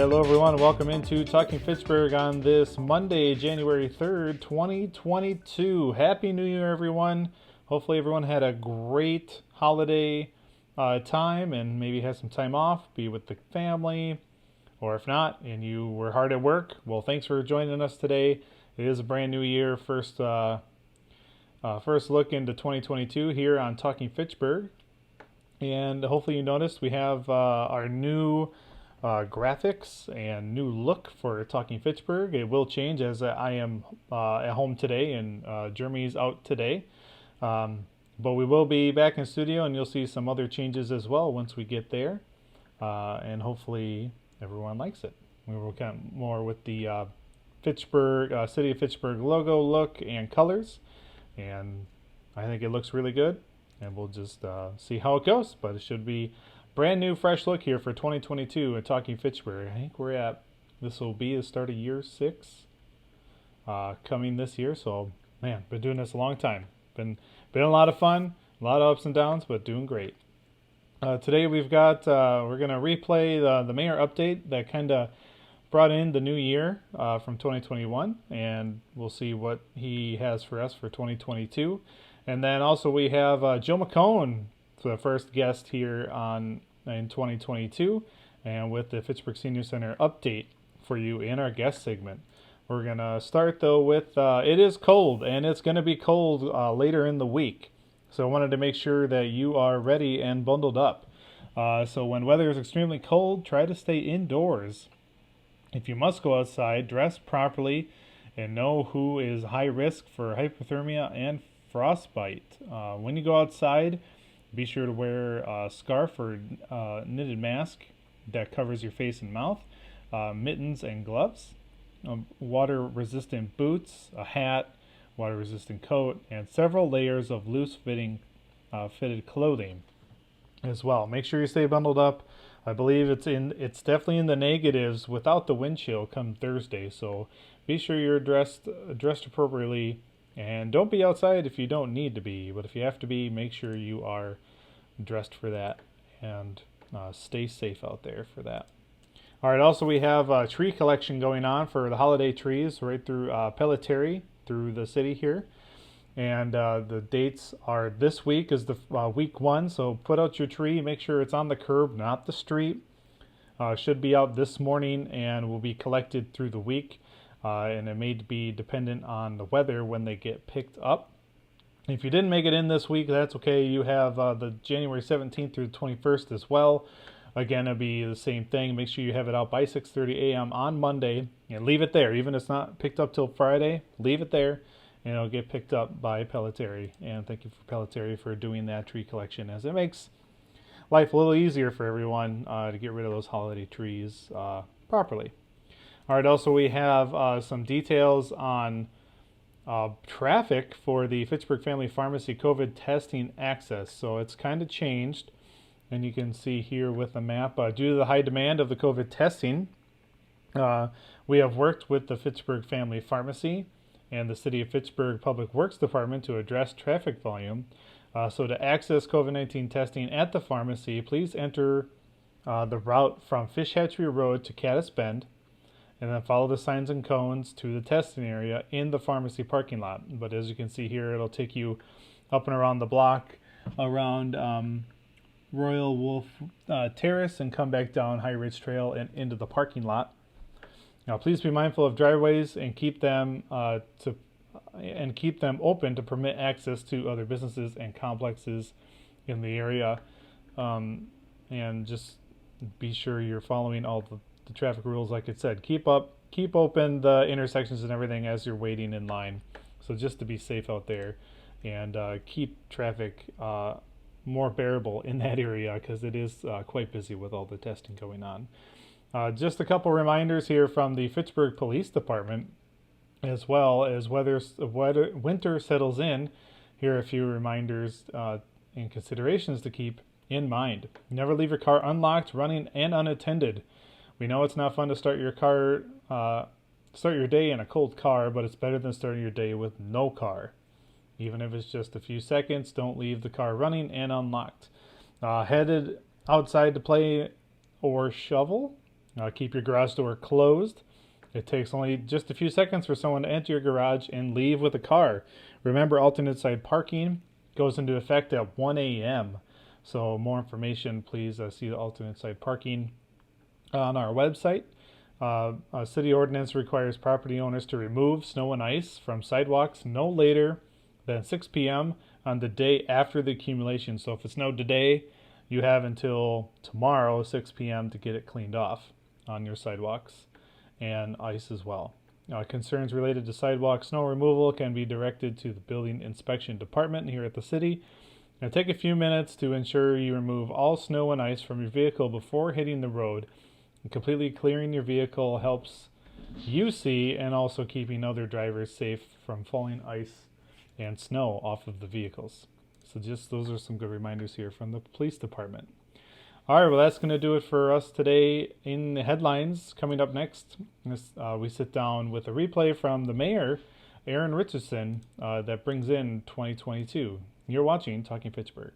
Hello everyone, welcome into Talking Fitchburg on this Monday, January 3rd, 2022. Happy New Year everyone. Hopefully everyone had a great holiday time and maybe had some time off, be with the family, or if not, and you were hard at work, well thanks for joining us today. It is a brand new year, first look into 2022 here on Talking Fitchburg. And hopefully you noticed we have our new graphics and new look for Talking Fitchburg. It will change as I am at home today and Jeremy's out today. But we will be back in studio and you'll see some other changes as well once we get there. And hopefully everyone likes it. We will come more with the Fitchburg, City of Fitchburg logo look and colors. And I think it looks really good. And we'll just see how it goes. But it should be brand new, fresh look here for 2022 at Talking Fitchburg. I think this will be the start of year 6 coming this year. So, man, been doing this a long time. Been a lot of fun, a lot of ups and downs, but doing great. Today we've got, we're going to replay the mayor update that kind of brought in the new year from 2021. And we'll see what he has for us for 2022. And then also we have Joe McCone, the first guest here in 2022, and with the Fitchburg Senior Center update for you in our guest segment. We're going to start though with, it is cold, and it's going to be cold later in the week. So I wanted to make sure that you are ready and bundled up. So when weather is extremely cold, try to stay indoors. If you must go outside, dress properly and know who is high risk for hypothermia and frostbite. When you go outside, be sure to wear a scarf or knitted mask that covers your face and mouth, mittens and gloves, water-resistant boots, a hat, water-resistant coat, and several layers of loose-fitting fitted clothing as well. Make sure you stay bundled up. I believe it's definitely in the negatives without the wind chill come Thursday, so be sure you're dressed appropriately. And don't be outside if you don't need to be, but if you have to be, make sure you are dressed for that and stay safe out there for that. All right, also we have a tree collection going on for the holiday trees right through Pelletary, through the city here. And the dates are this week is the week 1, so put out your tree, make sure it's on the curb, not the street. Should be out this morning and will be collected through the week. And it may be dependent on the weather when they get picked up. If you didn't make it in this week, that's okay. You have the January 17th through the 21st as well. Again, it'll be the same thing. Make sure you have it out by 6:30 a.m. on Monday and leave it there. Even if it's not picked up till Friday, leave it there and it'll get picked up by Pelletary. And thank you for Pelletary for doing that tree collection, as it makes life a little easier for everyone to get rid of those holiday trees properly. All right, also we have some details on traffic for the Fitchburg Family Pharmacy COVID testing access. So it's kind of changed, and you can see here with the map, due to the high demand of the COVID testing, we have worked with the Fitchburg Family Pharmacy and the City of Fitchburg Public Works Department to address traffic volume. So to access COVID-19 testing at the pharmacy, please enter the route from Fish Hatchery Road to Caddis Bend, and then follow the signs and cones to the testing area in the pharmacy parking lot. But as you can see here, it'll take you up and around the block, around Royal Wolf Terrace, and come back down High Ridge Trail and into the parking lot. Now, please be mindful of driveways and keep them open to permit access to other businesses and complexes in the area. And just be sure you're following all the traffic rules. Like I said, keep open the intersections and everything as you're waiting in line. So just to be safe out there and keep traffic more bearable in that area, because it is quite busy with all the testing going on. Just a couple reminders here from the Fitchburg Police Department, as well as winter settles in. Here are a few reminders and considerations to keep in mind. Never leave your car unlocked, running, and unattended. We know it's not fun to start your day in a cold car, but it's better than starting your day with no car. Even if it's just a few seconds, don't leave the car running and unlocked. Headed outside to play or shovel? Keep your garage door closed. It takes only just a few seconds for someone to enter your garage and leave with a car. Remember, alternate side parking goes into effect at 1 a.m. So more information, please see the alternate side parking on our website. A city ordinance requires property owners to remove snow and ice from sidewalks no later than 6 p.m. on the day after the accumulation. So if it snowed today, you have until tomorrow, 6 p.m. to get it cleaned off on your sidewalks and ice as well. Concerns related to sidewalk snow removal can be directed to the building inspection department here at the city. Now take a few minutes to ensure you remove all snow and ice from your vehicle before hitting the road. And completely clearing your vehicle helps you see and also keeping other drivers safe from falling ice and snow off of the vehicles. So just those are some good reminders here from the police department. All right, well, that's going to do it for us today in the headlines. Coming up next, we sit down with a replay from the mayor, Aaron Richardson, that brings in 2022. You're watching Talking Fitchburg.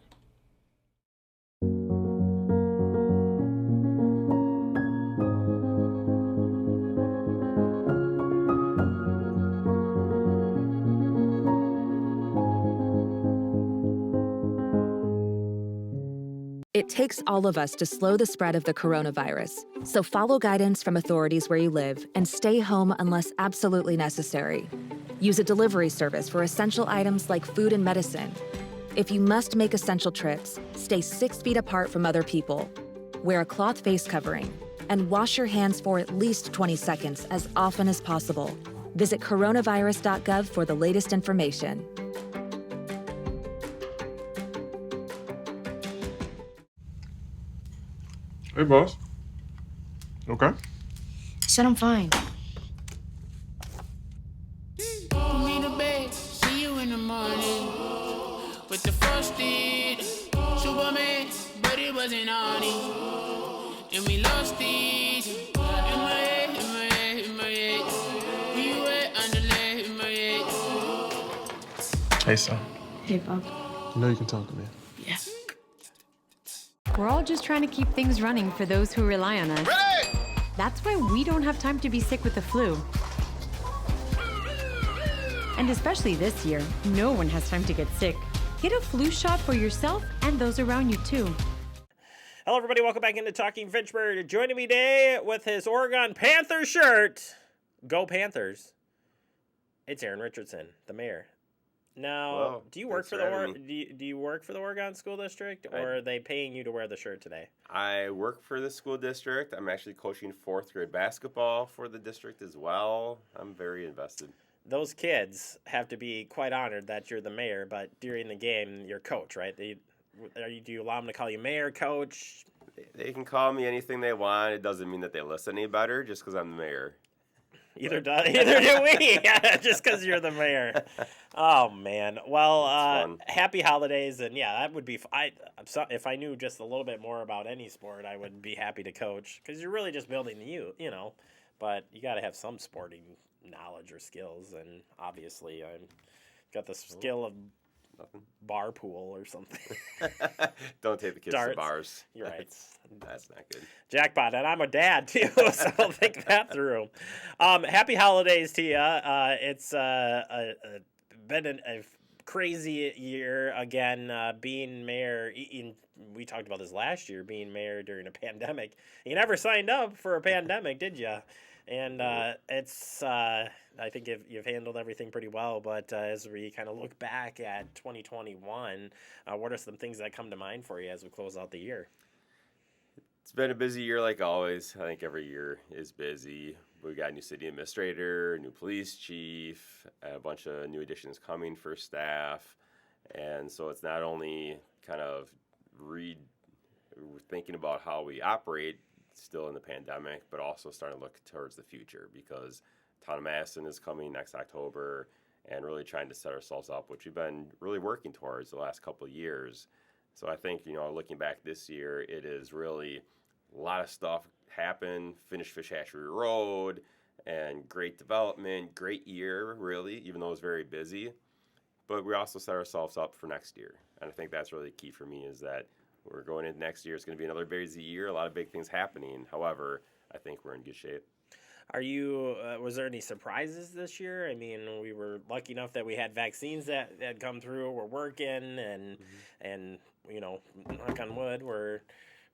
It takes all of us to slow the spread of the coronavirus. So follow guidance from authorities where you live and stay home unless absolutely necessary. Use a delivery service for essential items like food and medicine. If you must make essential trips, stay 6 feet apart from other people. Wear a cloth face covering and wash your hands for at least 20 seconds as often as possible. Visit coronavirus.gov for the latest information. Hey, boss. Okay. I said I'm fine. Put me to bed, see you in the morning. With the frosted Superman, but it wasn't on it. And we lost it. In my head, in my head, in my head. Where you at? Underlay, in my head. Hey, son. Hey, Bob. You know you can talk to me. Yeah. We're all just trying to keep things running for those who rely on us. Ready! That's why we don't have time to be sick with the flu. And especially this year, no one has time to get sick. Get a flu shot for yourself and those around you too. Hello, everybody. Welcome back into Talking Fitchburg. Joining me today with his Oregon Panther shirt. Go Panthers. It's Aaron Richardson, the mayor. Now, Well, do you work thanks for for the having me. do you work for the Oregon School District, or are they paying you to wear the shirt today? I work for the school district. I'm actually coaching 4th grade basketball for the district as well. I'm very invested. Those kids have to be quite honored that you're the mayor, but during the game, you're coach, right? Do you allow them to call you mayor, coach? They can call me anything they want. It doesn't mean that they listen any better just because I'm the mayor. Either do we, just because you're the mayor. Oh man, well, happy holidays, and yeah, that would be. If I knew just a little bit more about any sport, I would be happy to coach because you're really just building the youth, But you got to have some sporting knowledge or skills, and obviously, I'm got the skill of Nothing. bar pool or something. Don't take the kids Darts. to bars. You're right. That's not good. Jackpot, and I'm a dad too, so think that through. Happy holidays to you. It's been a crazy year again. Being mayor, we talked about this last year. Being mayor during a pandemic, you never signed up for a pandemic, did you? And it's I think you've handled everything pretty well. But as we kind of look back at 2021, what are some things that come to mind for you as we close out the year? It's been a busy year like always. I think every year is busy. We got a new city administrator, a new police chief, a bunch of new additions coming for staff. And so it's not only kind of thinking about how we operate still in the pandemic, but also starting to look towards the future because Town of Madison is coming next October and really trying to set ourselves up, which we've been really working towards the last couple of years. So I think, looking back this year, it is really a lot of stuff happened, finished Fish Hatchery Road, and great development, great year, really, even though it was very busy. But we also set ourselves up for next year. And I think that's really key for me is that we're going into next year. It's going to be another busy year, a lot of big things happening. However, I think we're in good shape. Are you? Was there any surprises this year? I mean, we were lucky enough that we had vaccines that had come through. We're working, and knock on wood, we're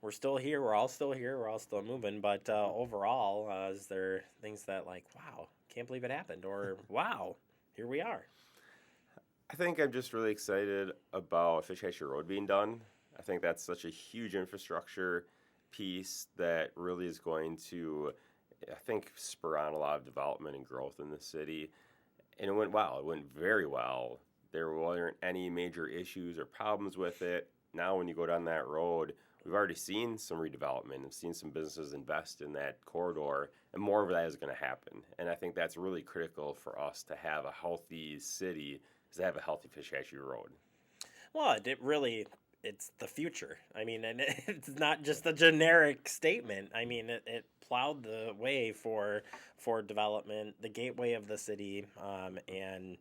still here. We're all still here. We're all still moving. But overall, is there things that like, wow, can't believe it happened, or wow, here we are? I think I'm just really excited about Fitchburg Road being done. I think that's such a huge infrastructure piece that really is going to, I think, spur on a lot of development and growth in the city. And it went well. It went very well. There weren't any major issues or problems with it. Now when you go down that road, we've already seen some redevelopment and seen some businesses invest in that corridor, and more of that is going to happen. And I think that's really critical for us to have a healthy city, is to have a healthy Fitchburg Road. Well, it's the future. I mean, and it's not just a generic statement. I mean, it plowed the way for development, the gateway of the city, and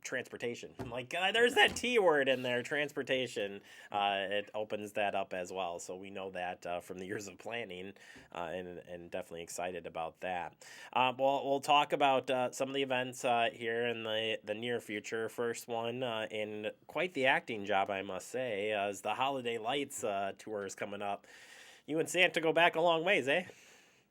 transportation. Like, there's that T word in there, transportation. It opens that up as well. So we know that from the years of planning, and definitely excited about that. We'll talk about some of the events here in the near future. First one, in quite the acting job, I must say, is the Holiday Lights tour is coming up. You and Santa go back a long ways, eh?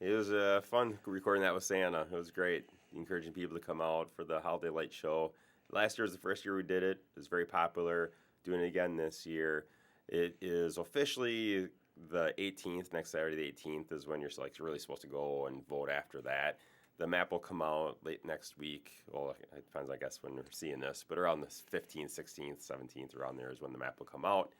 It was fun recording that with Santa. It was great, encouraging people to come out for the Holiday Light Show. Last year was the first year we did it. It was very popular. Doing it again this year. It is officially the 18th. Next Saturday, the 18th, is when you're really supposed to go and vote after that. The map will come out late next week. Well, it depends, I guess, when we're seeing this. But around the 15th, 16th, 17th, around there is when the map will come out.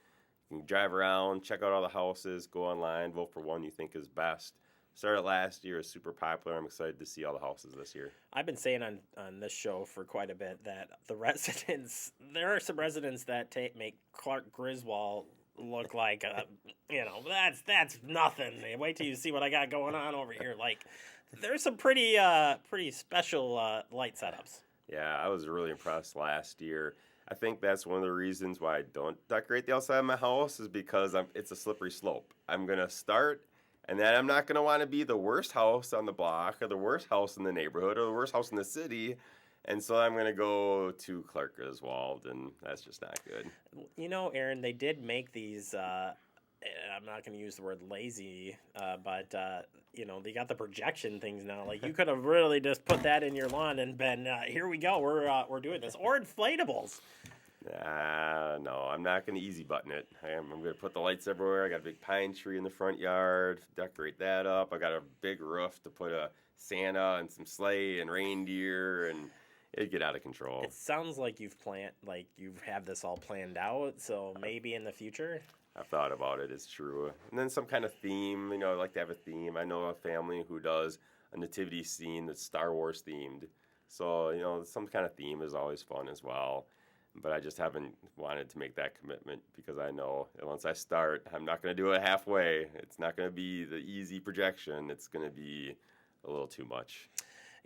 You can drive around, check out all the houses, go online, vote for one you think is best. Started last year, is super popular. I'm excited to see all the houses this year. I've been saying on this show for quite a bit that the residents, there are some residents that make Clark Griswold look like, that's nothing. Wait till you see what I got going on over here. Like, there's some pretty special light setups. Yeah, I was really impressed last year. I think that's one of the reasons why I don't decorate the outside of my house, is because it's a slippery slope. I'm going to start, and then I'm not going to want to be the worst house on the block or the worst house in the neighborhood or the worst house in the city. And so I'm going to go to Clark Griswold, and that's just not good. You know, Aaron, they did make these, I'm not going to use the word lazy, but they got the projection things now. Like, you could have really just put that in your lawn and been, here we go, we're doing this. Or inflatables. No, I'm not going to easy button it. I'm going to put the lights everywhere. I got a big pine tree in the front yard, decorate that up. I got a big roof to put a Santa and some sleigh and reindeer, and it'd get out of control. It sounds like you have this all planned out, so maybe in the future. I've thought about it, it's true. And then some kind of theme, I like to have a theme. I know a family who does a nativity scene that's Star Wars themed. So, some kind of theme is always fun as well. But I just haven't wanted to make that commitment, because I know that once I start, I'm not going to do it halfway. It's not going to be the easy projection. It's going to be a little too much.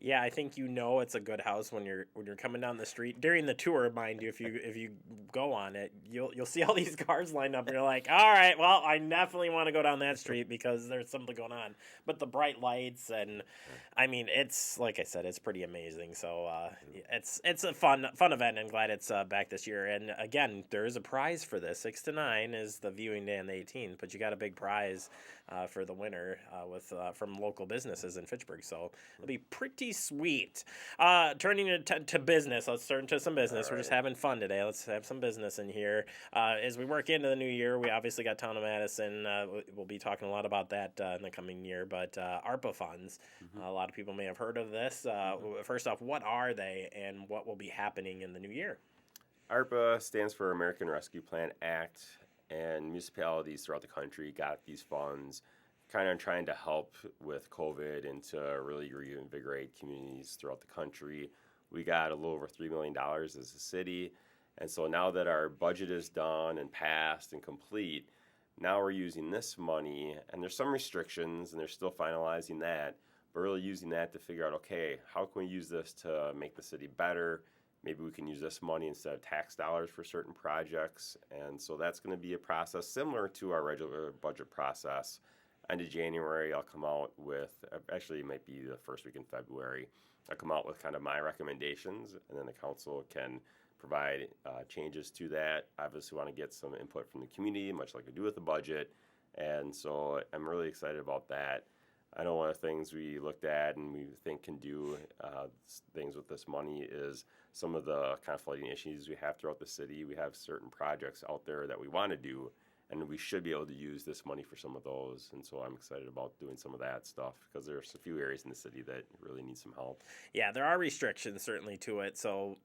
Yeah, I think it's a good house when you're coming down the street during the tour. Mind you, if you go on it, you'll see all these cars lined up, and you're like, all right, well, I definitely want to go down that street because there's something going on. But the bright lights, and I mean, it's like I said, it's pretty amazing. So it's a fun event, and glad it's back this year. And again, there is a prize for this. 6 to 9 is the viewing day on the 18th, but you got a big prize for the winner from local businesses in Fitchburg. So it'll be pretty sweet. Turning to business, let's turn to some business. We're just having fun today. Let's have some business in here. As we work into the new year, we obviously got Town of Madison. We'll be talking a lot about that in the coming year. But Arpa Funds, a lot of people may have heard of this. First off, what are they, and what will be happening in the new year? ARPA stands for American Rescue Plan Act, and municipalities throughout the country got these funds kind of trying to help with COVID and to really reinvigorate communities throughout the country. We got a little over $3 million as a city, and so now that our budget is done and passed and complete, now we're using this money, and there's some restrictions, and they're still finalizing that, but really using that to figure out, okay, how can we use this to make the city better? Maybe we can use this money instead of tax dollars for certain projects. And so that's going to be a process similar to our regular budget process. end of January, I'll come out with, actually, it might be the first week in February, I'll come out with kind of my recommendations, and then the council can provide changes to that. Obviously, want to get some input from the community, much like we do with the budget, and so I'm really excited about that. I know one of the things we looked at and we think can do things with this money is some of the kind of flooding issues we have throughout the city. We have certain projects out there that we want to do, and we should be able to use this money for some of those. And so I'm excited about doing some of that stuff because there's a few areas in the city that really need some help. Yeah, there are restrictions certainly to it. So,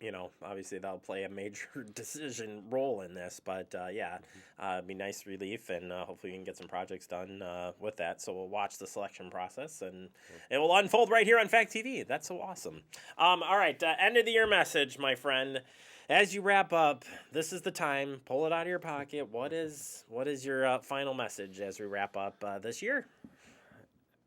obviously that'll play a major decision role in this. But it'd be nice relief, and hopefully we can get some projects done with that. So we'll watch the selection process, and it will unfold right here on Fact TV. That's so awesome. All right, end of the year message, my friend. As you wrap up, this is the time. Pull it out of your pocket. What is your final message as we wrap up this year?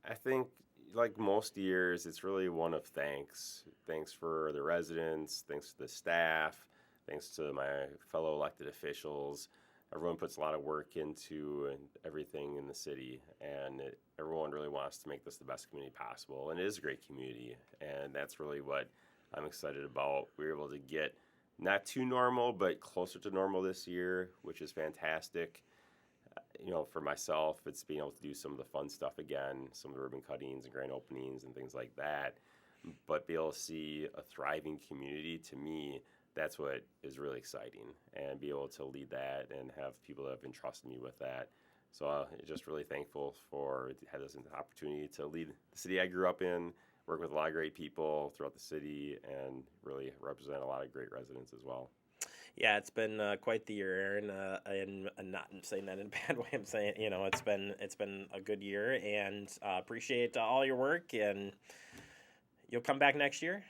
I think, like most years, it's really one of thanks. Thanks for the residents. Thanks to the staff. Thanks to my fellow elected officials. Everyone puts a lot of work into everything in the city, and everyone really wants to make this the best community possible. And it is a great community, and that's really what I'm excited about. We were able to get not too normal, but closer to normal this year, which is fantastic. For myself, it's being able to do some of the fun stuff again, some of the ribbon cuttings and grand openings and things like that. But be able to see a thriving community, to me, that's what is really exciting. And be able to lead that and have people that have entrusted me with that. So I'm just really thankful for having this opportunity to lead the city I grew up in, work with a lot of great people throughout the city, and really represent a lot of great residents as well. Yeah, it's been quite the year, Aaron, and I'm not saying that in a bad way. I'm saying, it's been a good year, and appreciate all your work, and you'll come back next year?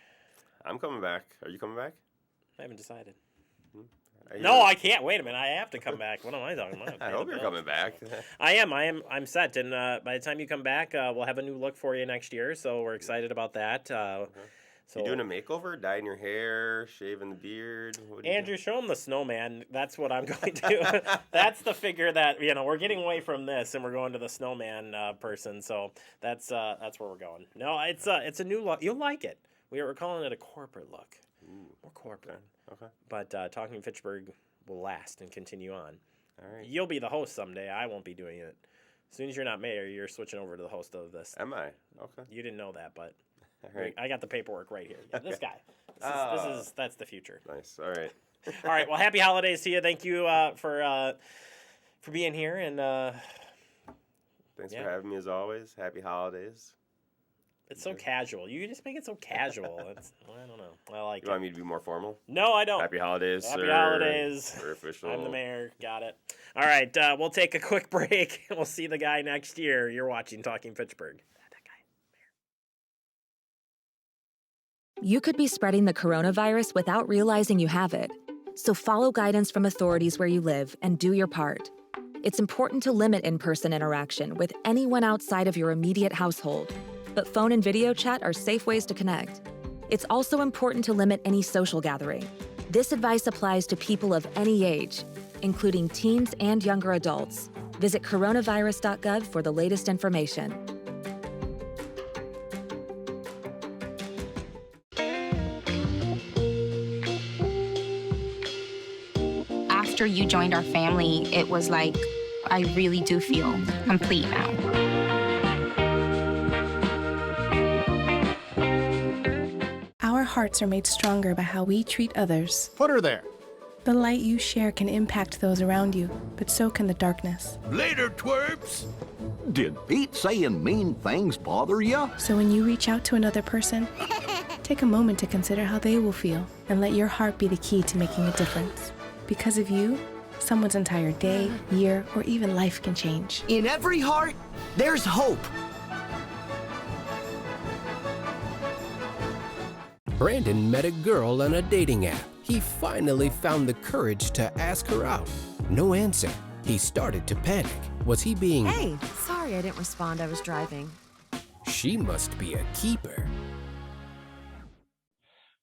I'm coming back. Are you coming back? I haven't decided. No, I can't. Wait a minute. I have to come back. What am I talking about? I hope you're coming back. I am. I'm set. And by the time you come back, we'll have a new look for you next year. So we're excited about that. So you doing a makeover? Dyeing your hair, shaving the beard? Andrew, show him the snowman. That's what I'm going to do. That's the figure that we're getting away from this, and we're going to the snowman person. So that's where we're going. No, it's a new look. You'll like it. We're calling it a corporate look. More corporate. Okay. But Talking Fitchburg will last and continue on. All right. You'll be the host someday. I won't be doing it. As soon as you're not mayor, you're switching over to the host of this. Am I? Okay. You didn't know that, but all right. I got the paperwork right here. Yeah, this guy. That's the future. Nice. All right. All right. Well, happy holidays to you. Thank you for being here, and thanks for having me as always. Happy holidays. It's so casual. You just make it so casual. I don't know. I like it. You want me to be more formal? No, I don't. Happy holidays, Happy sir. holidays. We're official. I'm the mayor. Got it. All right. We'll take a quick break. We'll see the guy next year. You're watching Talking Fitchburg. That guy. You could be spreading the coronavirus without realizing you have it. So follow guidance from authorities where you live and do your part. It's important to limit in-person interaction with anyone outside of your immediate household. But phone and video chat are safe ways to connect. It's also important to limit any social gathering. This advice applies to people of any age, including teens and younger adults. Visit coronavirus.gov for the latest information. After you joined our family, it was like, I really do feel complete now. Our hearts are made stronger by how we treat others. Put her there. The light you share can impact those around you, but so can the darkness. Later, twerps. Did Pete saying mean things bother you? So when you reach out to another person, take a moment to consider how they will feel and let your heart be the key to making a difference. Because of you, someone's entire day, year, or even life can change. In every heart, there's hope. Brandon met a girl on a dating app. He finally found the courage to ask her out. No answer. He started to panic. Was he being... Hey, sorry I didn't respond. I was driving. She must be a keeper.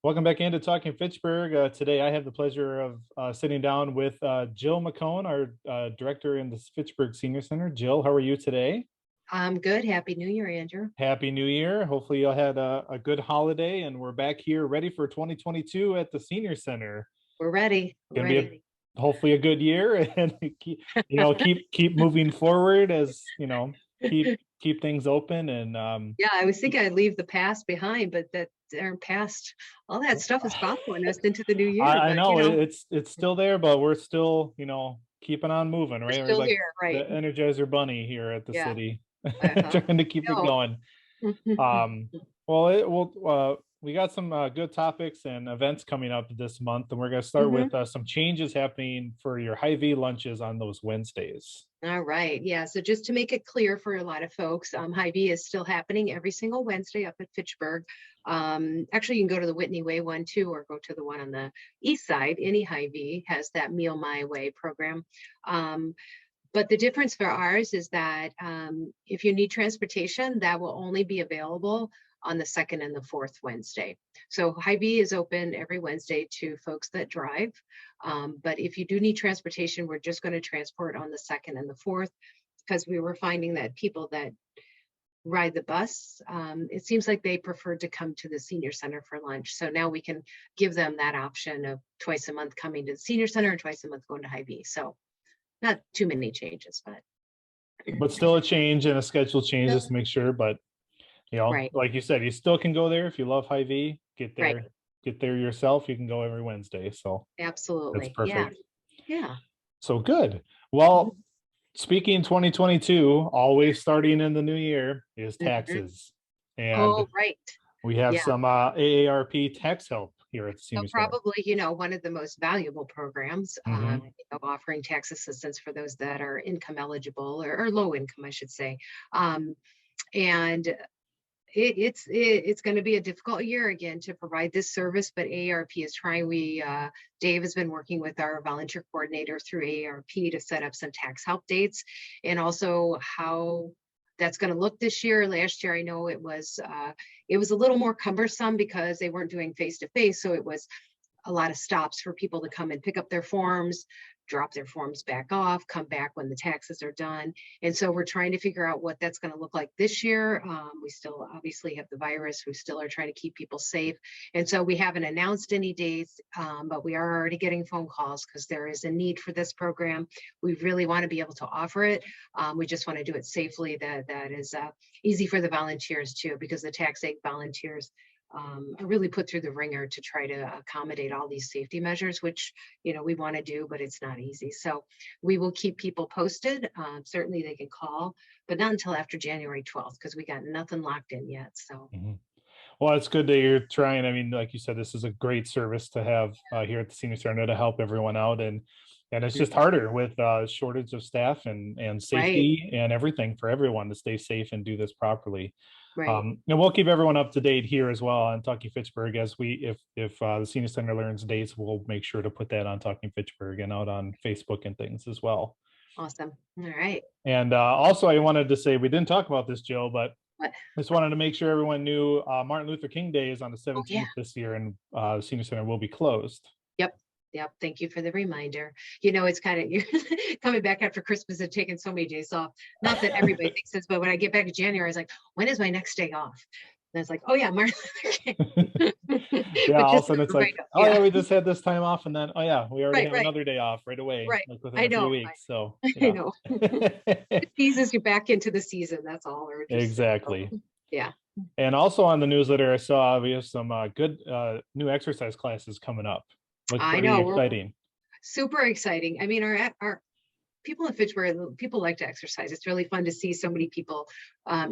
Welcome back into Talking Fitchburg. Today I have the pleasure of sitting down with Jill McCone, our director in the Fitchburg Senior Center. Jill, how are you today? I'm good. Happy New Year, Andrew. Happy New Year. Hopefully you had a good holiday, and we're back here ready for 2022 at the Senior Center. We're ready. Gonna be hopefully a good year, and keep moving forward as keep things open. And yeah, I was thinking I'd leave the past behind, but that our past, all that stuff is following us into the new year. I know it's still there, but we're still keeping on moving, right? We're still like here, right? The Energizer Bunny here at the city, Uh-huh. trying to keep it going. We got some good topics and events coming up this month, and we're going to start with some changes happening for your Hy-Vee lunches on those Wednesdays. All right. Yeah. So just to make it clear for a lot of folks, Hy-Vee is still happening every single Wednesday up at Fitchburg. Actually, you can go to the Whitney Way one too, or go to the one on the east side. Any Hy-Vee has that Meal My Way program. But the difference for ours is that if you need transportation, that will only be available on the second and the fourth Wednesday. So Hy-Vee is open every Wednesday to folks that drive. But if you do need transportation, we're just going to transport on the second and the fourth, because we were finding that people that ride the bus, it seems like they prefer to come to the Senior Center for lunch. So now we can give them that option of twice a month coming to the Senior Center and twice a month going to Hy-Vee. So not too many changes, but still a change and a schedule change just to make sure. But like you said, you still can go there if you love Hy-Vee. Get there yourself. You can go every Wednesday. So absolutely, that's perfect. Yeah. So good. Well, speaking 2022, always starting in the new year is taxes, and we have some AARP tax help here at the Senior Center. Probably, one of the most valuable programs, offering tax assistance for those that are income eligible or low income, I should say. And it's going to be a difficult year again to provide this service, but AARP is trying. Dave has been working with our volunteer coordinator through AARP to set up some tax help dates, and also how that's going to look this year. Last year, I know it was a little more cumbersome because they weren't doing face-to-face, so it was a lot of stops for people to come and pick up their forms, drop their forms back off, come back when the taxes are done. And so we're trying to figure out what that's going to look like this year. We still obviously have the virus. We still are trying to keep people safe. And so we haven't announced any dates, but we are already getting phone calls because there is a need for this program. We really want to be able to offer it. We just want to do it safely. That is easy for the volunteers too, because the TaxAid volunteers are really put through the ringer to try to accommodate all these safety measures, which we want to do, but it's not easy. So we will keep people posted. Certainly they can call, but not until after January 12th, because we got nothing locked in yet. So well, it's good that you're trying. I mean, like you said, this is a great service to have here at the Senior Center to help everyone out, and it's just harder with shortage of staff and safety and everything for everyone to stay safe and do this properly. And we'll keep everyone up to date here as well on Talking Fitchburg. As if the Senior Center learns dates, we'll make sure to put that on Talking Fitchburg and out on Facebook and things as well. Awesome. All right. And also, I wanted to say, we didn't talk about this, Jill, but I just wanted to make sure everyone knew Martin Luther King Day is on the 17th this year, and the Senior Center will be closed. Yep. Thank you for the reminder. It's kind of, you're coming back after Christmas and taking so many days off. Not that everybody thinks this, but when I get back in January, I was like, when is my next day off? And it's like, oh yeah, Martin Luther King. All of a sudden it's like, we just had this time off, and then we already have another day off right away. Like within a few weeks. So I know. It eases you back into the season. That's all. Exactly. Yeah. And also on the newsletter, I saw we have some good new exercise classes coming up. I know. Exciting. Super exciting. I mean, our people in Fitchburg, people like to exercise. It's really fun to see so many people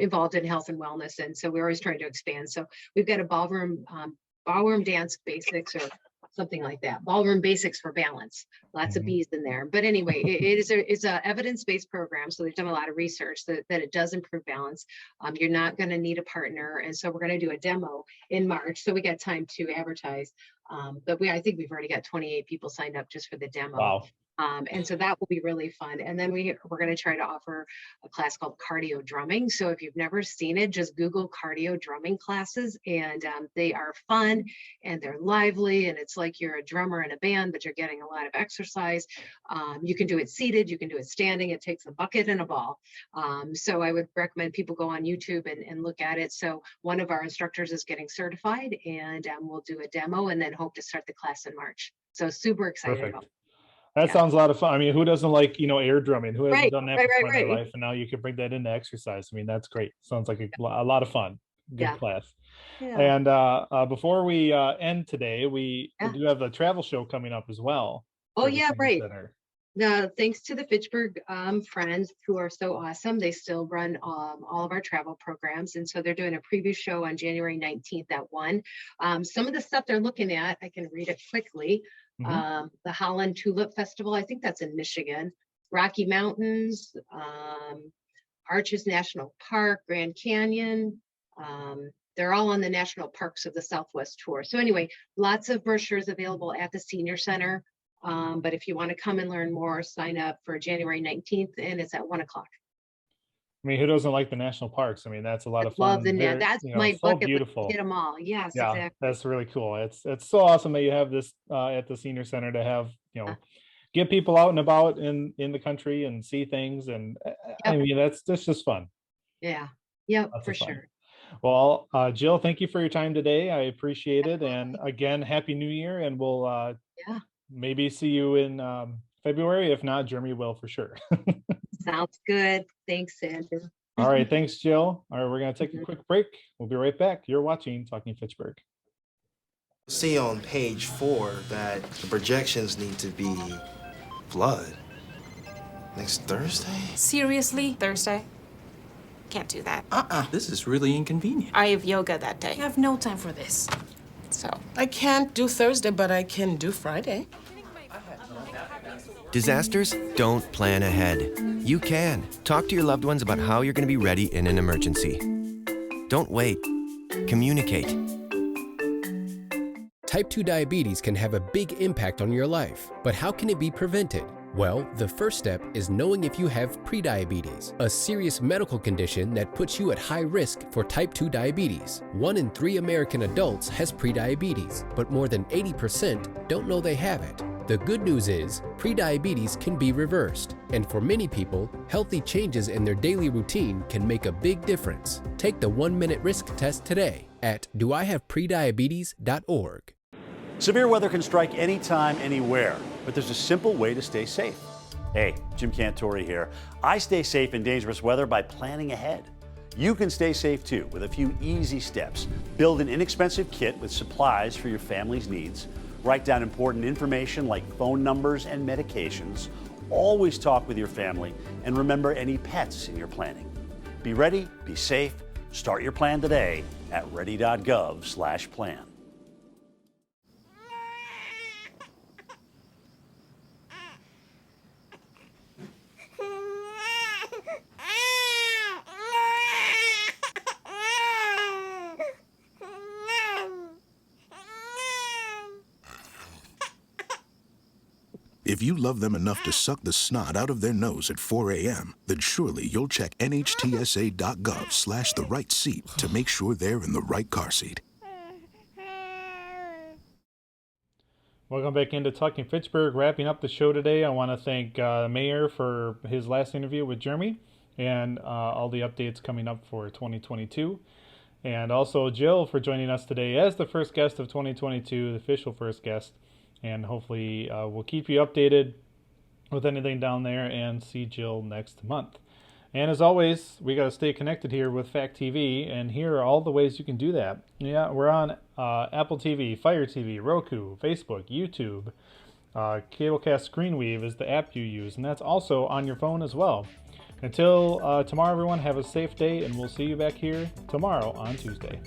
involved in health and wellness. And so we're always trying to expand. So we've got a ballroom dance basics or something like that. Ballroom basics for balance. Lots of B's in there. But anyway, it's a evidence-based program. So they've done a lot of research that it does improve balance. You're not going to need a partner. And so we're going to do a demo in March. So we got time to advertise. But I think we've already got 28 people signed up just for the demo. Wow. And so that will be really fun. And then we're going to try to offer a class called cardio drumming. So if you've never seen it, just Google cardio drumming classes, and they are fun and they're lively. And it's like you're a drummer in a band, but you're getting a lot of exercise. You can do it seated, you can do it standing. It takes a bucket and a ball. So I would recommend people go on YouTube and look at it. So one of our instructors is getting certified, and we'll do a demo and then hope to start the class in March. So super excited Perfect. about it. That sounds a lot of fun. I mean, who doesn't like, air drumming? Who hasn't done that before in their life? And now you can bring that into exercise. I mean, that's great. Sounds like a lot of fun. Good class. Yeah. And before we end today, we do have a travel show coming up as well. Oh yeah, right. Thanks to the Fitchburg friends who are so awesome. They still run all of our travel programs. And so they're doing a preview show on January 19th at 1. Some of the stuff they're looking at, I can read it quickly. The Holland Tulip Festival, I think that's in Michigan. Rocky Mountains, Arches National Park, Grand Canyon. They're all on the National Parks of the Southwest Tour. So anyway, lots of brochures available at the Senior Center. But if you want to come and learn more, sign up for January 19th, and it's at 1 o'clock. I mean, who doesn't like the national parks? I mean, that's a lot of fun. That's my so bucket beautiful. list. Get them all. Yes, yeah, exactly. That's really cool. It's so awesome that you have this at the Senior Center to have, get people out and about in the country and see things. And I mean, that's just fun. Yeah. Yep, for sure. Well, Jill, thank you for your time today. I appreciate it. And again, Happy New Year. And we'll maybe see you in February. If not, Jeremy will for sure. Sounds good. Thanks, Andrew. All right. Thanks, Jill. All right. We're going to take a quick break. We'll be right back. You're watching Talking Fitchburg. See on page 4 that the projections need to be blood next Thursday. Seriously? Thursday? Can't do that. This is really inconvenient. I have yoga that day. I have no time for this. So I can't do Thursday, but I can do Friday. Disasters don't plan ahead. You can. Talk to your loved ones about how you're going to be ready in an emergency. Don't wait. Communicate. Type 2 diabetes can have a big impact on your life, but how can it be prevented? Well, the first step is knowing if you have prediabetes, a serious medical condition that puts you at high risk for type 2 diabetes. 1 in 3 American adults has prediabetes, but more than 80% don't know they have it. The good news is, prediabetes can be reversed, and for many people, healthy changes in their daily routine can make a big difference. Take the 1-minute risk test today at doihaveprediabetes.org. Severe weather can strike anytime, anywhere, but there's a simple way to stay safe. Hey, Jim Cantori here. I stay safe in dangerous weather by planning ahead. You can stay safe too with a few easy steps. Build an inexpensive kit with supplies for your family's needs. Write down important information like phone numbers and medications. Always talk with your family and remember any pets in your planning. Be ready, be safe. Start your plan today at ready.gov/plan. If you love them enough to suck the snot out of their nose at 4 a.m., then surely you'll check NHTSA.gov/the right seat to make sure they're in the right car seat. Welcome back into Talking Fitchburg. Wrapping up the show today, I want to thank Mayor for his last interview with Jeremy and all the updates coming up for 2022. And also Jill for joining us today as the first guest of 2022, the official first guest. And hopefully we'll keep you updated with anything down there and see Jill next month. And as always, we got to stay connected here with Fact TV, and here are all the ways you can do that. Yeah, we're on Apple TV, Fire TV, Roku, Facebook, YouTube. Cablecast Screenweave is the app you use, and that's also on your phone as well. Until tomorrow, everyone, have a safe day, and we'll see you back here tomorrow on Tuesday.